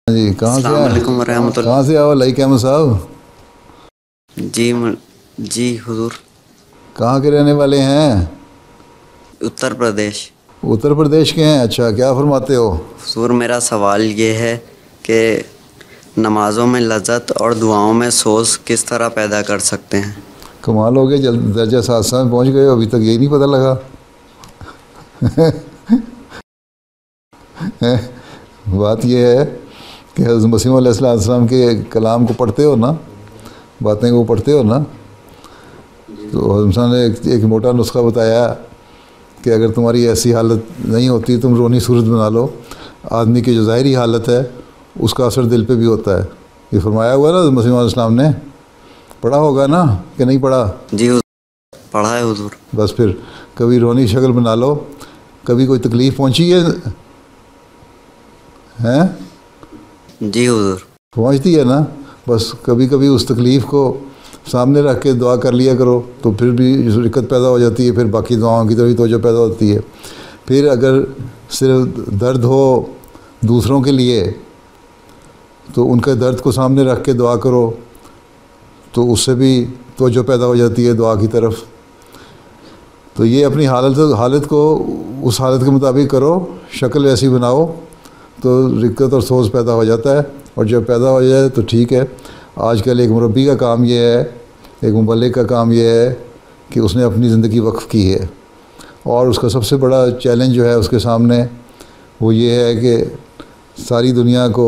جی کہاں سے السلام علیکم ورحمۃ اللہ۔ کہاں سے آؤ لائی احمد صاحب؟ جی حضور، کہاں کے رہنے والے ہیں؟ اتر پردیش۔ اتر پردیش کے ہیں، اچھا کیا فرماتے ہو؟ حضور میرا سوال یہ ہے کہ نمازوں میں لذت اور دعاؤں میں سوز کس طرح پیدا کر سکتے ہیں؟ کمال ہو گیا، درجہ سادسہ میں پہنچ گئے، ابھی تک یہی نہیں پتہ لگا۔ بات یہ ہے کہ حضرت مسیح علیہ السلام کے کلام کو پڑھتے ہو نا، باتیں کو پڑھتے ہو نا، تو حضرت نے ایک موٹا نسخہ بتایا کہ اگر تمہاری ایسی حالت نہیں ہوتی تم رونی صورت بنا لو، آدمی کی جو ظاہری حالت ہے اس کا اثر دل پہ بھی ہوتا ہے۔ یہ فرمایا ہوا ہے نا حضرت مسیح علیہ السلام نے، پڑھا ہوگا نا کہ نہیں پڑھا؟ جی حضور پڑھا ہے حضور۔ بس پھر کبھی رونی شکل بنا لو، کبھی کوئی تکلیف پہنچی ہے ہیں؟ جی حضور پہنچتی ہے نا، بس کبھی کبھی اس تکلیف کو سامنے رکھ کے دعا کر لیا کرو تو پھر بھی رکت پیدا ہو جاتی ہے، پھر باقی دعاؤں کی طرف توجہ پیدا ہوتی ہے۔ پھر اگر صرف درد ہو دوسروں کے لیے تو ان کے درد کو سامنے رکھ کے دعا کرو تو اس سے بھی توجہ پیدا ہو جاتی ہے دعا کی طرف۔ تو یہ اپنی حالت کو اس حالت کے مطابق کرو، شکل ایسی بناؤ تو رکت اور سوز پیدا ہو جاتا ہے، اور جب پیدا ہو جائے تو ٹھیک ہے۔ آج کل ایک مربی کا کام یہ ہے، ایک مبلغ کا کام یہ ہے کہ اس نے اپنی زندگی وقف کی ہے، اور اس کا سب سے بڑا چیلنج جو ہے اس کے سامنے وہ یہ ہے کہ ساری دنیا کو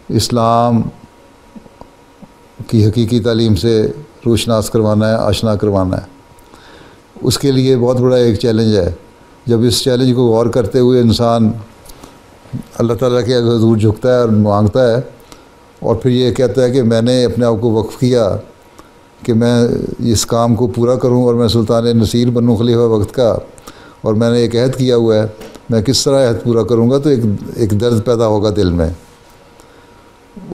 اسلام کی حقیقی تعلیم سے روشناس کروانا ہے، آشنا کروانا ہے۔ اس کے لیے بہت بڑا ایک چیلنج ہے۔ جب اس چیلنج کو غور کرتے ہوئے انسان اللہ تعالیٰ کے حضور جھکتا ہے اور مانگتا ہے، اور پھر یہ کہتا ہے کہ میں نے اپنے آپ کو وقف کیا کہ میں اس کام کو پورا کروں اور میں سلطان نصیر بنوں خلیفہ وقت کا، اور میں نے ایک عہد کیا ہوا ہے، میں کس طرح عہد پورا کروں گا، تو ایک درد پیدا ہوگا دل میں۔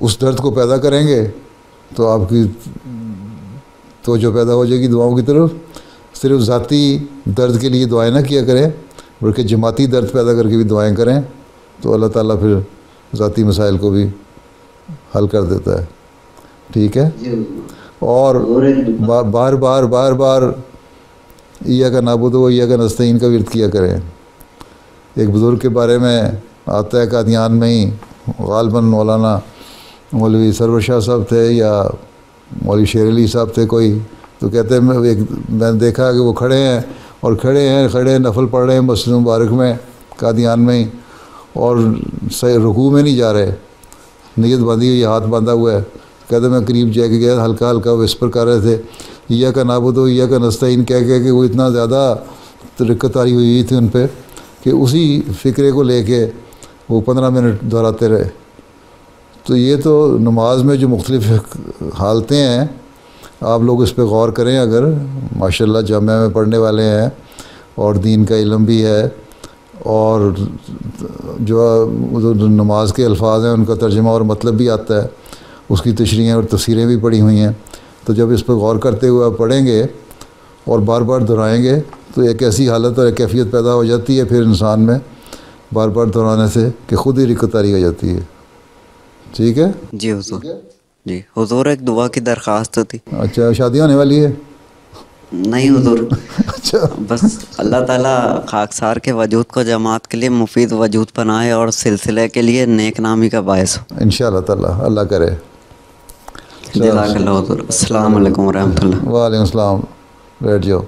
اس درد کو پیدا کریں گے تو آپ کی توجہ پیدا ہو جائے گی دعاؤں کی طرف۔ صرف ذاتی درد کے لیے دعائیں نہ کیا کریں بلکہ جماعتی درد پیدا کر کے بھی دعائیں کریں، تو اللہ تعالیٰ پھر ذاتی مسائل کو بھی حل کر دیتا ہے۔ ٹھیک ہے؟ اور بار بار ایاک نعبد و ایاک نستعین کا ورد کیا کریں۔ ایک بزرگ کے بارے میں آتا ہے قادیان میں ہی، غالباً مولانا مولوی سرور شاہ صاحب تھے یا مولوی شیر علی صاحب تھے کوئی، تو کہتے ہیں میں نے دیکھا کہ وہ کھڑے ہیں نفل پڑھ رہے ہیں مسجد مبارک میں قادیان میں ہی، اور رکوع میں نہیں جا رہے، نیت باندھی ہوئی، ہاتھ باندھا ہوا ہے۔ کہتے میں قریب جا کے گیا، ہلکا ہلکا وسپر کر رہے تھے ایاک نعبد و ایاک نستعین کہہ کہ وہ اتنا زیادہ رکت آئی ہوئی تھی ان پہ کہ اسی فکرے کو لے کے وہ 15 منٹ دہراتے رہے۔ تو یہ تو نماز میں جو مختلف حالتیں ہیں، آپ لوگ اس پہ غور کریں۔ اگر ماشاءاللہ جامعہ میں پڑھنے والے ہیں اور دین کا علم بھی ہے، اور جو نماز کے الفاظ ہیں ان کا ترجمہ اور مطلب بھی آتا ہے، اس کی تشریحیں اور تفسیریں بھی پڑھی ہوئی ہیں، تو جب اس پہ غور کرتے ہوئے آپ پڑھیں گے اور بار بار دہرائیں گے تو ایک ایسی حالت اور ایک کیفیت پیدا ہو جاتی ہے پھر انسان میں بار بار دہرانے سے کہ خود ہی رکت طاری ہو جاتی ہے۔ ٹھیک ہے؟ جی حضور۔ جی حضور ایک دعا کی درخواست تھی۔ اچھا شادی ہونے والی ہے؟ نہیں حضور، اچھا بس اللہ تعالیٰ خاکسار کے وجود کو جماعت کے لیے مفید وجود بنائے اور سلسلے کے لیے نیک نامی کا باعث ہو انشاءاللہ تعالیٰ، اللہ کرے۔ جزاک اللہ حضور۔ السلام علیکم ورحمۃ اللہ۔ وعلیکم السلام، بیٹھ جاؤ۔